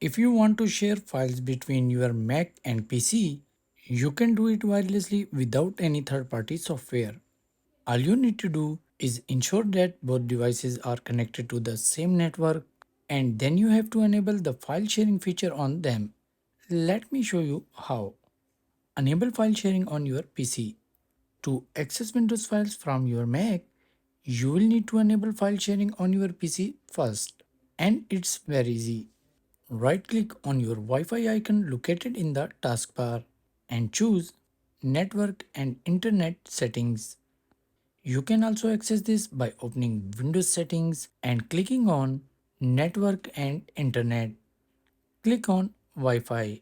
If you want to share files between your Mac and PC, you can do it wirelessly without any third-party software. All you need to do is ensure that both devices are connected to the same network, and then you have to enable the file sharing feature on them. Let me show you how. Enable file sharing on your PC. To access Windows files from your Mac, you will need to enable file sharing on your PC first. And it's very easy. Right click on your Wi-Fi icon located in the taskbar and choose Network and Internet Settings. You can also access this by opening Windows Settings and clicking on Network and Internet. Click on Wi-Fi.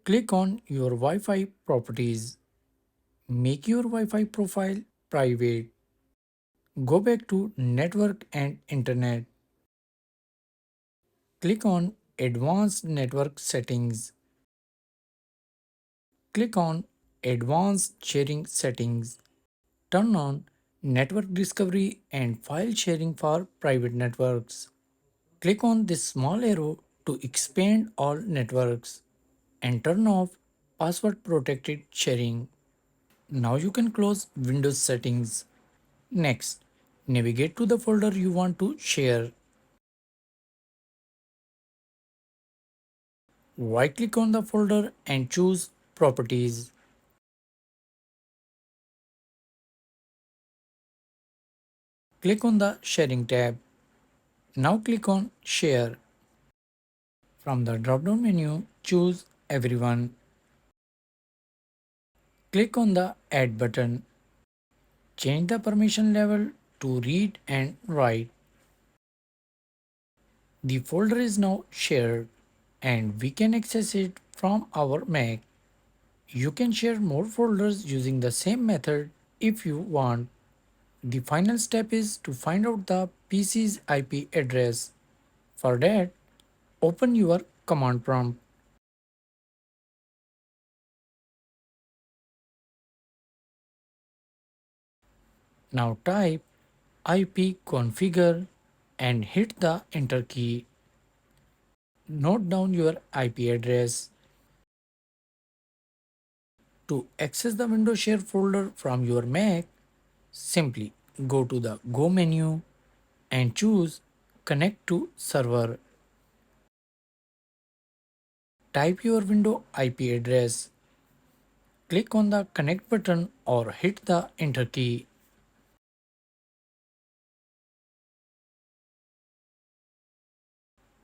Click on your Wi-Fi properties. Make your Wi-Fi profile private. Go back to Network and Internet. Click on Advanced Network Settings. Click on Advanced Sharing Settings. Turn on Network Discovery and File Sharing for private networks. Click on this small arrow to expand all networks and turn off password protected sharing. Now you can close Windows settings. Next, navigate to the folder you want to share. Right click on the folder and choose Properties. Click on the Sharing tab. Now click on Share. From the drop-down menu, choose Everyone. Click on the Add button. Change the permission level to Read and Write. The folder is now shared and we can access it from our Mac. You can share more folders using the same method if you want. The final step is to find out the PC's IP address. For that, open your command prompt. Now type ipconfigure and hit the enter key. Note down your IP address. To access the Windows Share folder from your Mac, simply go to the Go menu and choose Connect to Server. Type your Windows IP address. Click on the Connect button or hit the Enter key.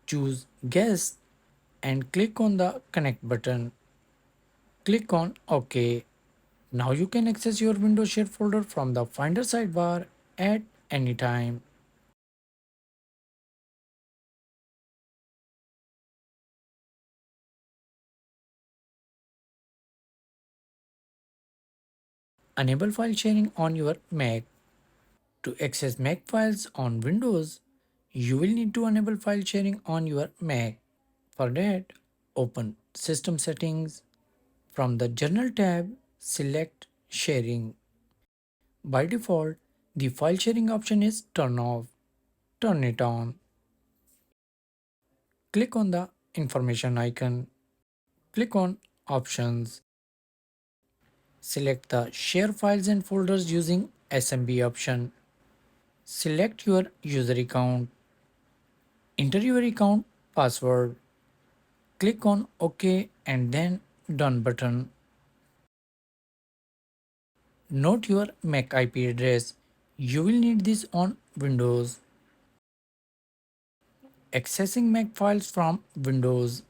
Choose Guest and click on the Connect button. Click on OK. Now you can access your Windows Share folder from the Finder sidebar at any time. Enable file sharing on your Mac. To access Mac files on Windows, you will need to enable file sharing on your Mac. For that, open System Settings. From the General tab, select Sharing. By default, the file sharing option is turned off. Turn it on. Click on the information icon. Click on Options. Select the Share files and folders using SMB option. Select your user account. Enter your account password. Click on OK and then Done button. Note your Mac IP address. You will need this on Windows. Accessing Mac files from Windows.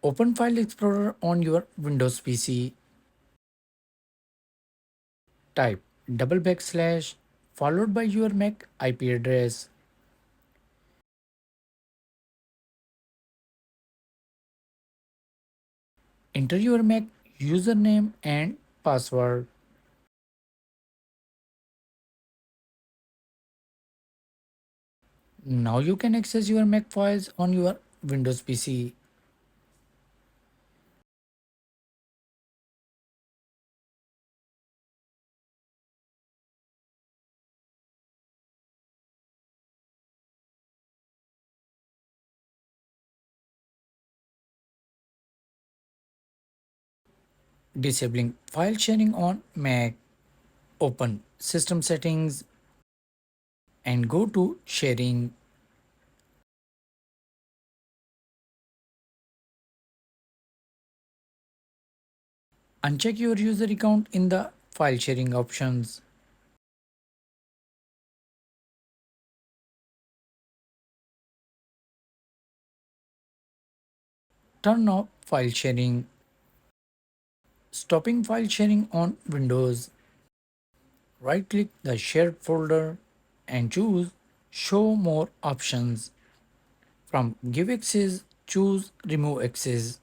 Open File Explorer on your Windows PC. Type double backslash followed by your Mac IP address. Enter your Mac username and password. Now you can access your Mac files on your Windows PC. Disabling file sharing on Mac. Open System Settings and go to Sharing. Uncheck your user account in the file sharing options. Turn off file sharing. Stopping file sharing on Windows. Right click the shared folder and choose Show More options. From Give Access, choose Remove Access.